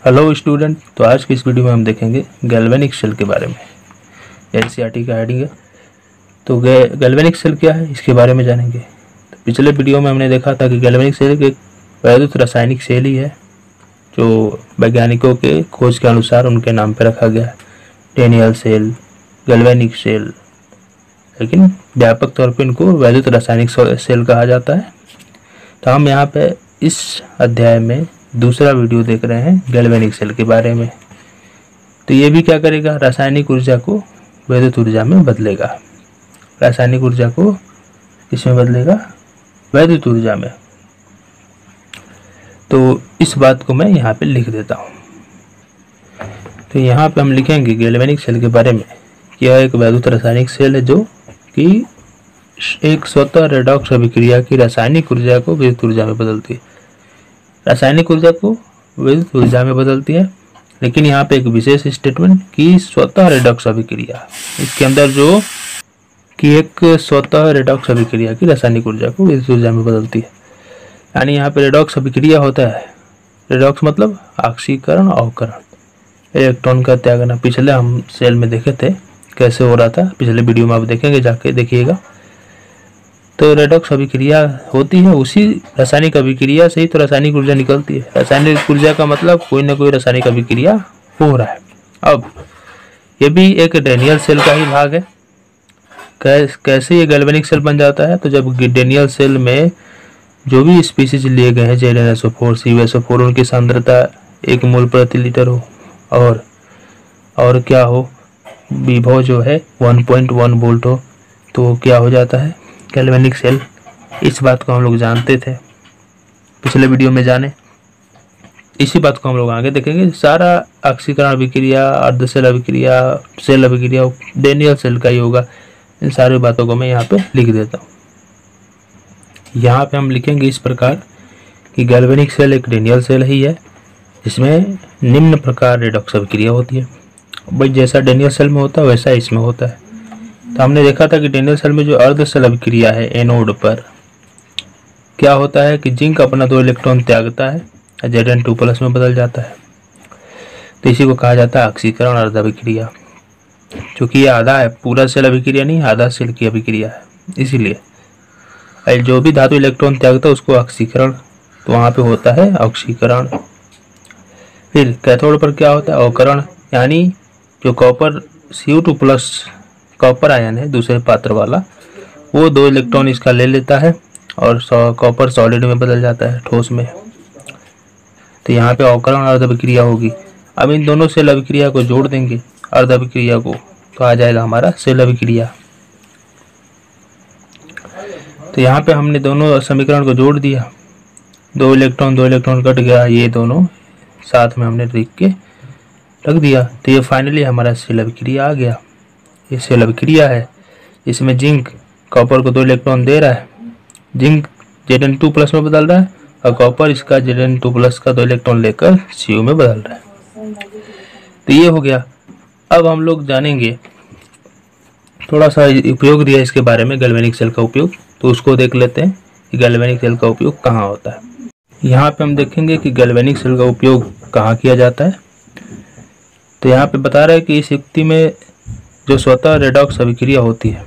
Hello student, तो आज की इस वीडियो में हम देखेंगे गैल्वेनिक सेल के बारे में। एनसीईआरटी का हेडिंग है। तो गैल्वेनिक सेल क्या है, इसके बारे में जानेंगे। तो पिछले वीडियो में हमने देखा था कि गैल्वेनिक सेल एक वैद्युत रासायनिक सेल ही है जो वैज्ञानिकों के खोज के अनुसार उनके नाम पर रखा गया है, डेनियल सेल, गैल्वेनिक सेल। लेकिन व्यापक तौर पर इनको वैद्युत रासायनिक सेल कहा जाता है। तो हम यहाँ पे इस अध्याय में दूसरा वीडियो देख रहे हैं गैल्वेनिक सेल के बारे में। तो ये भी क्या करेगा, रासायनिक ऊर्जा को वैद्युत ऊर्जा में बदलेगा। रासायनिक ऊर्जा को किसमें बदलेगा? वैद्युत ऊर्जा में। तो इस बात को मैं यहाँ पे लिख देता हूँ। तो यहाँ पे हम लिखेंगे गैल्वेनिक सेल के बारे में, यह एक वैद्युत रासायनिक सेल है जो कि एक स्वतः रेडॉक्स अभिक्रिया की रासायनिक ऊर्जा को वैद्युत ऊर्जा में बदलती है। रासायनिक ऊर्जा को वैद्युत ऊर्जा में बदलती है, लेकिन यहाँ पे एक विशेष स्टेटमेंट कि स्वतः रेडॉक्स अभिक्रिया, इसके अंदर जो कि एक स्वतः रेडॉक्स अभिक्रिया की रासायनिक ऊर्जा को वैद्युत ऊर्जा में बदलती है। यानी यहाँ पे रेडॉक्स अभिक्रिया होता है। रेडॉक्स मतलब ऑक्सीकरण अवकरण, इलेक्ट्रॉन का त्यागना। पिछले हम सेल में देखे थे कैसे हो रहा था, पिछले वीडियो में आप देखेंगे, जाके देखिएगा। तो रेडॉक्स अभिक्रिया होती है, उसी रासायनिक अभिक्रिया से ही तो रासायनिक ऊर्जा निकलती है। रासायनिक ऊर्जा का मतलब कोई ना कोई रासायनिक अभिक्रिया हो रहा है। अब ये भी एक डेनियल सेल का ही भाग है। कैसे ये गैल्वेनिक सेल बन जाता है? तो जब डेनियल सेल में जो भी स्पीसीज लिए गए हैं, JnSO4, CuSO4, उनकी सांद्रता 1 मोल प्रति लीटर हो और क्या हो, विभव जो है 1.1 वोल्ट हो, तो क्या हो जाता है? Galvanic cell. इस बात को हम लोग जानते थे, पिछले वीडियो में जाने। इसी बात को हम लोग आगे देखेंगे। सारा ऑक्सीकरण अभिक्रिया, अर्ध सेल अभिक्रिया, सेल अभिक्रिया डेनियल सेल का ही होगा। इन सारी बातों को मैं यहाँ पे लिख देता हूँ। यहाँ पे हम लिखेंगे इस प्रकार कि गैल्वेनिक सेल एक डेनियल सेल ही है, जिसमें निम्न प्रकार रेडॉक्स अभिक्रिया होती है। भाई जैसा डेनियल सेल में होता है वैसा इसमें होता है। तो हमने देखा था कि डेनियल सेल में जो अर्ध सेल अभिक्रिया है, एनोड पर क्या होता है कि जिंक अपना 2 इलेक्ट्रॉन त्यागता है, Zn2+ में बदल जाता है। तो इसी को कहा जाता है ऑक्सीकरण अर्ध अभिक्रिया। क्योंकि ये आधा है, पूरा सेल अभिक्रिया नहीं, आधा सेल की अभिक्रिया है, इसीलिए जो भी धातु इलेक्ट्रॉन त्यागता है उसको ऑक्सीकरण, तो वहाँ पे होता है ऑक्सीकरण। फिर कैथोड पर क्या होता है? अवकरण। यानी जो कॉपर Cu2+ कॉपर आयन है दूसरे पात्र वाला, वो 2 इलेक्ट्रॉन इसका ले लेता है और कॉपर सॉलिड में बदल जाता है, ठोस में। तो यहाँ पे अवकरण अर्ध अभिक्रिया होगी। अब इन दोनों सेल अभिक्रिया को जोड़ देंगे, अर्ध अभिक्रिया को, तो आ जाएगा हमारा सेल अभिक्रिया। तो यहाँ पे हमने दोनों समीकरण को जोड़ दिया, 2 इलेक्ट्रॉन कट गया, ये दोनों साथ में हमने लिख के रख दिया। तो ये फाइनली हमारा सेल अभिक्रिया आ गया। ये सेल अभिक्रिया है, इसमें जिंक कॉपर को 2 इलेक्ट्रॉन दे रहा है, जिंक Zn2+ में बदल रहा है और कॉपर इसका Zn2+ का 2 इलेक्ट्रॉन लेकर Cu में बदल रहा है। तो ये हो गया। अब हम लोग जानेंगे, थोड़ा सा उपयोग दिया इसके बारे में, गैल्वेनिक सेल का उपयोग, तो उसको देख लेते हैं कि गैल्वेनिक सेल का उपयोग कहाँ होता है। यहाँ पे हम देखेंगे कि गैल्वेनिक सेल का उपयोग कहाँ किया जाता है। तो यहाँ पे बता रहा है कि इस युक्ति में जो स्वतः रेडॉक्स अभिक्रिया होती है,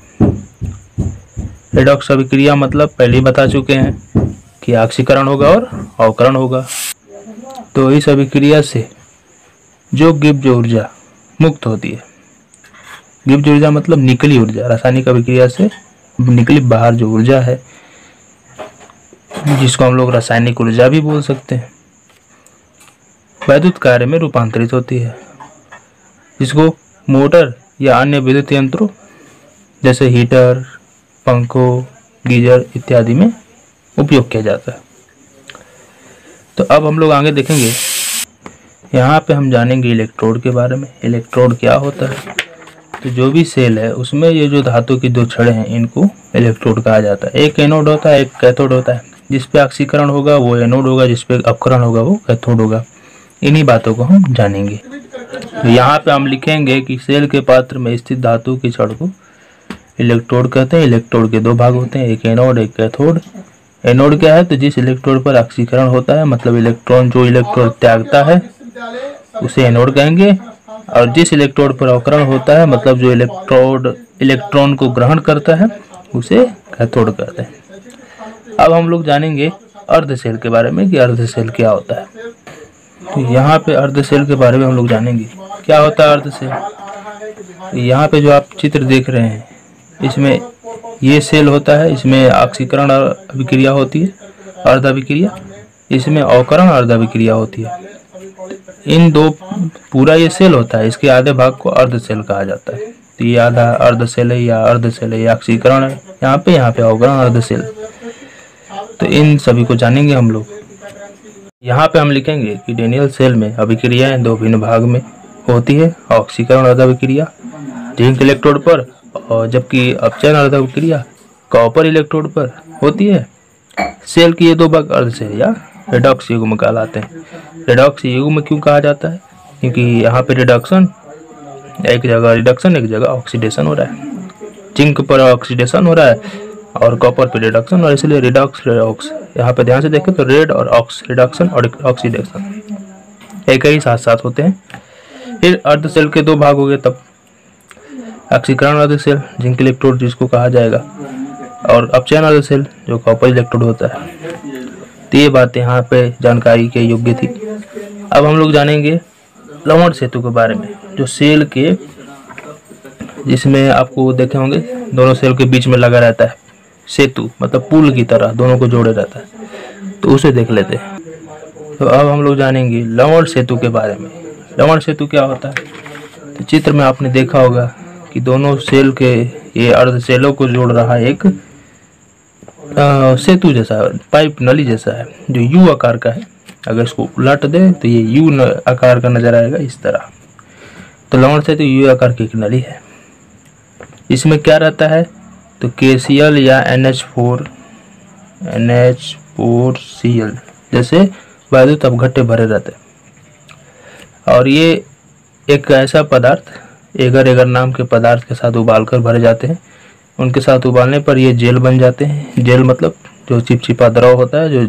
रेडॉक्स अभिक्रिया मतलब पहले ही बता चुके हैं कि ऑक्सीकरण होगा और अवकरण होगा। तो इस अभिक्रिया से जो गिब्ज ऊर्जा मुक्त होती है, गिब्ज ऊर्जा मतलब निकली ऊर्जा, रासायनिक अभिक्रिया से निकली बाहर जो ऊर्जा है, जिसको हम लोग रासायनिक ऊर्जा भी बोल सकते हैं, वैद्युत कार्य में रूपांतरित होती है, जिसको मोटर या अन्य विद्युत यंत्रों जैसे हीटर, पंखों, गीजर इत्यादि में उपयोग किया जाता है। तो अब हम लोग आगे देखेंगे, यहाँ पे हम जानेंगे इलेक्ट्रोड के बारे में। इलेक्ट्रोड क्या होता है? तो जो भी सेल है उसमें ये जो धातु की 2 छड़ें हैं, इनको इलेक्ट्रोड कहा जाता है। एक एनोड होता है, एक कैथोड होता है। जिसपे ऑक्सीकरण होगा वो एनोड होगा, जिसपे अपकरण होगा वो कैथोड होगा। इन्हीं बातों को हम जानेंगे। तो यहाँ पे हम लिखेंगे कि सेल के पात्र में स्थित धातु की छड़ को इलेक्ट्रोड कहते हैं। इलेक्ट्रोड के 2 भाग होते हैं, एक एनोड एक कैथोड। एनोड क्या है? तो जिस इलेक्ट्रोड पर ऑक्सीकरण होता है, मतलब इलेक्ट्रॉन जो इलेक्ट्रॉन त्यागता है उसे एनोड कहेंगे, और जिस इलेक्ट्रोड पर अवकरण होता है, मतलब जो इलेक्ट्रॉन को ग्रहण करता है, उसे कैथोड कहते हैं। अब हम लोग जानेंगे अर्ध सेल के बारे में कि अर्ध सेल क्या होता है। तो यहाँ पे अर्ध सेल के बारे में हम लोग जानेंगे क्या होता है अर्ध सेल। तो यहाँ पे जो आप चित्र देख रहे हैं, इसमें ये सेल होता है, इसमें ऑक्सीकरण अभिक्रिया होती है, अर्ध अभिक्रिया, इसमें अवकरण अर्ध अभिक्रिया होती है। इन दो पूरा ये सेल होता है, इसके आधे भाग को अर्ध सेल कहा जाता है। तो ये आधा अर्ध सेल है या अर्ध सेल है या ऑक्सीकरण है, यहाँ पे अवकरण अर्ध सेल। तो इन सभी को जानेंगे हम लोग। यहाँ पे हम लिखेंगे कि डेनियल सेल में अभिक्रियाएं दो भिन्न भाग में होती है, ऑक्सीकरण अर्ध अभिक्रिया जिंक इलेक्ट्रोड पर, और जबकि अपचयन अर्ध अभिक्रिया कॉपर इलेक्ट्रोड पर होती है। सेल की ये दो भाग अर्ध सेल या रेडॉक्स युग्म कहलाते हैं। रेडॉक्स युग्म क्यों कहा जाता है? क्योंकि यहाँ पे रिडक्शन, एक जगह रिडक्शन एक जगह ऑक्सीडेशन हो रहा है। जिंक पर ऑक्सीडेशन हो रहा है और कॉपर पे रिडक्शन, और इसलिए रिडॉक्स रेडॉक्स। यहाँ पे ध्यान से देखें तो रेड और ऑक्स, रिडक्शन और ऑक्सीडेशन एक ही साथ साथ होते हैं। फिर अर्ध सेल के दो भाग हो गए तब, ऑक्सीकरण अर्ध सेल जिंक इलेक्ट्रोड जिसको कहा जाएगा, और अपचयन अर्ध सेल जो कॉपर इलेक्ट्रोड होता है। तो ये बात यहाँ पे जानकारी के योग्य थी। अब हम लोग जानेंगे लवण सेतु के बारे में, जो सेल के, जिसमें आपको देखे होंगे दोनों सेल के बीच में लगा रहता है सेतु, मतलब पुल की तरह दोनों को जोड़े रहता है। तो उसे देख लेते हैं। तो अब हम लोग जानेंगे लवण सेतु के बारे में। लवण सेतु क्या होता है? तो चित्र में आपने देखा होगा कि दोनों सेल के ये अर्ध सेलों को जोड़ रहा है एक सेतु जैसा, पाइप नली जैसा है, जो यू आकार का है। अगर इसको उलट दे तो ये यू आकार का नजर आएगा इस तरह। तो लवण सेतु यू आकार की एक नली है। इसमें क्या रहता है? तो KCl या NH4Cl जैसे वैद्युत अपघट्य भरे रहते हैं। और ये एक ऐसा पदार्थ, एगर एगर नाम के पदार्थ के साथ उबालकर भरे जाते हैं। उनके साथ उबालने पर ये जेल बन जाते हैं। जेल मतलब जो चिपचिपा द्रव होता है, जो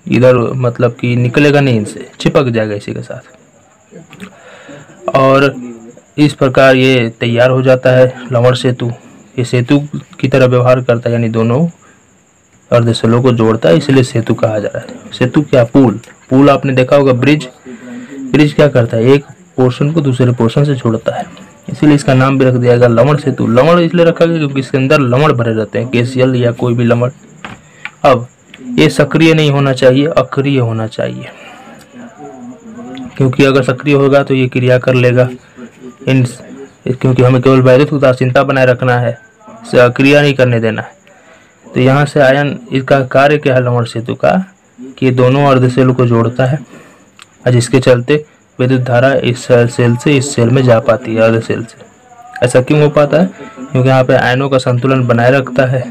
इधर मतलब कि निकलेगा नहीं, इनसे चिपक जाएगा इसी के साथ। और इस प्रकार ये तैयार हो जाता है लवण सेतु। ये सेतु की तरह व्यवहार करता है, यानी दोनों अर्ध सेलों को जोड़ता है, इसलिए सेतु कहा जा रहा है। सेतु क्या? पुल आपने देखा होगा, ब्रिज क्या करता है? एक पोर्शन को दूसरे पोर्शन से जोड़ता है, इसीलिए इसका नाम भी रख दिया गया लवण सेतु। लवण इसलिए रखा गया क्योंकि इसके अंदर लवण भरे रहते हैं, KCl या कोई भी लवण। अब ये सक्रिय नहीं होना चाहिए, अक्रिय होना चाहिए, क्योंकि अगर सक्रिय होगा तो ये क्रिया कर लेगा क्योंकि हमें केवल वैद्युत उदासीनता बनाए रखना है, क्रिया नहीं करने देना है। तो यहाँ से आयन, इसका कार्य क्या है लवण सेतु का, कि दोनों अर्ध सेल को जोड़ता है, और जिसके चलते विद्युत धारा इस सेल से इस सेल में जा पाती है, अर्ध सेल से। ऐसा क्यों हो पाता है? क्योंकि यहाँ पे आयनों का संतुलन बनाए रखता है,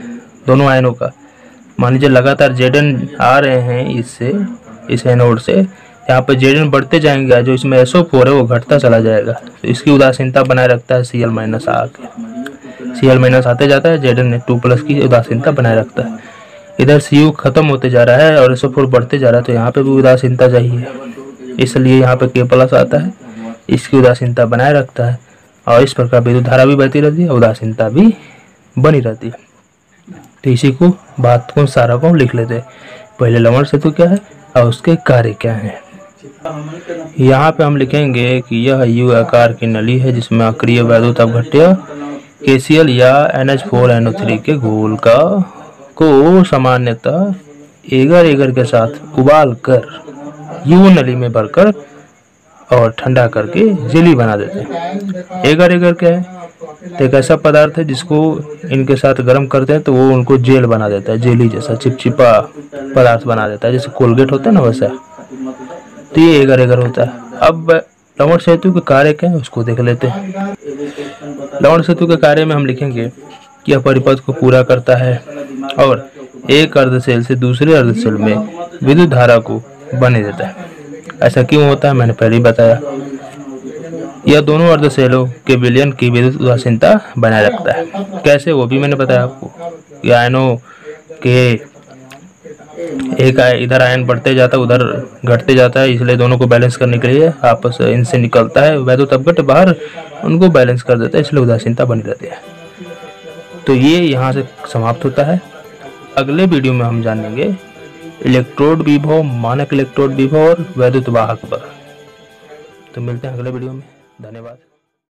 दोनों आयनों का। मान लीजिए लगातार Zn आ रहे हैं इससे, इस एनोड से, यहाँ पे Zn बढ़ते जाएंगे, जो इसमें SO4 है वो घटता चला जाएगा। तो इसकी उदासीनता बनाए रखता है Cl- आके, Cl- आते जाता है, Zn2+ की उदासीनता बनाए रखता है। इधर Cu खत्म होते जा रहा है और SO4 बढ़ते जा रहा है, तो यहाँ पे भी उदासीनता चाहिए, इसलिए यहाँ पे K+ आता है, इसकी उदासीनता बनाए रखता है। और इस प्रकार विद्युत धारा भी बहती रहती है, उदासीनता भी बनी रहती है। तो इसी को बात को सारा को लिख लेते हैं। पहले लवण सेतु क्या है और उसके कार्य क्या है। यहाँ पे हम लिखेंगे कि यह यू आकार की नली है जिसमें अक्रिय वैद्युत अपघट्य KCl या NH4NO3 के घोल को सामान्यतः एगर के साथ उबाल कर यू नली में भरकर और ठंडा करके जेली बना देते हैं। एगर क्या है? तो एक ऐसा पदार्थ है जिसको इनके साथ गर्म करते हैं तो वो उनको जेल बना देता है, जेली जैसा चिपचिपा पदार्थ बना देता है, जैसे कोलगेट होता है ना वैसा। तो ये एगर होता है। अब लवण सेतु के कार्य क्या है उसको देख लेते हैं। लवण सेतु के कार्य में हम लिखेंगे कि यह परिपथ को पूरा करता है और एक अर्ध सेल से दूसरे अर्ध सेल में विद्युत धारा को बने देता है। ऐसा क्यों होता है मैंने पहले ही बताया। यह दोनों अर्ध सेलों के विलयन की विद्युत उदासीनता बनाए रखता है। कैसे वो भी मैंने बताया आपको। आयनों के एक इधर आयन बढ़ते जाता है, उधर घटते जाता है, इसलिए दोनों को बैलेंस करने के लिए आपस इनसे निकलता है वैद्युत अपघट्य बाहर, उनको बैलेंस कर देता है, इसलिए उदासीनता बनी रहती है। तो ये यहाँ से समाप्त होता है। अगले वीडियो में हम जानेंगे इलेक्ट्रोड विभव, मानक इलेक्ट्रोड विभव और वैद्युत वाहक पर। तो मिलते हैं अगले वीडियो में। धन्यवाद।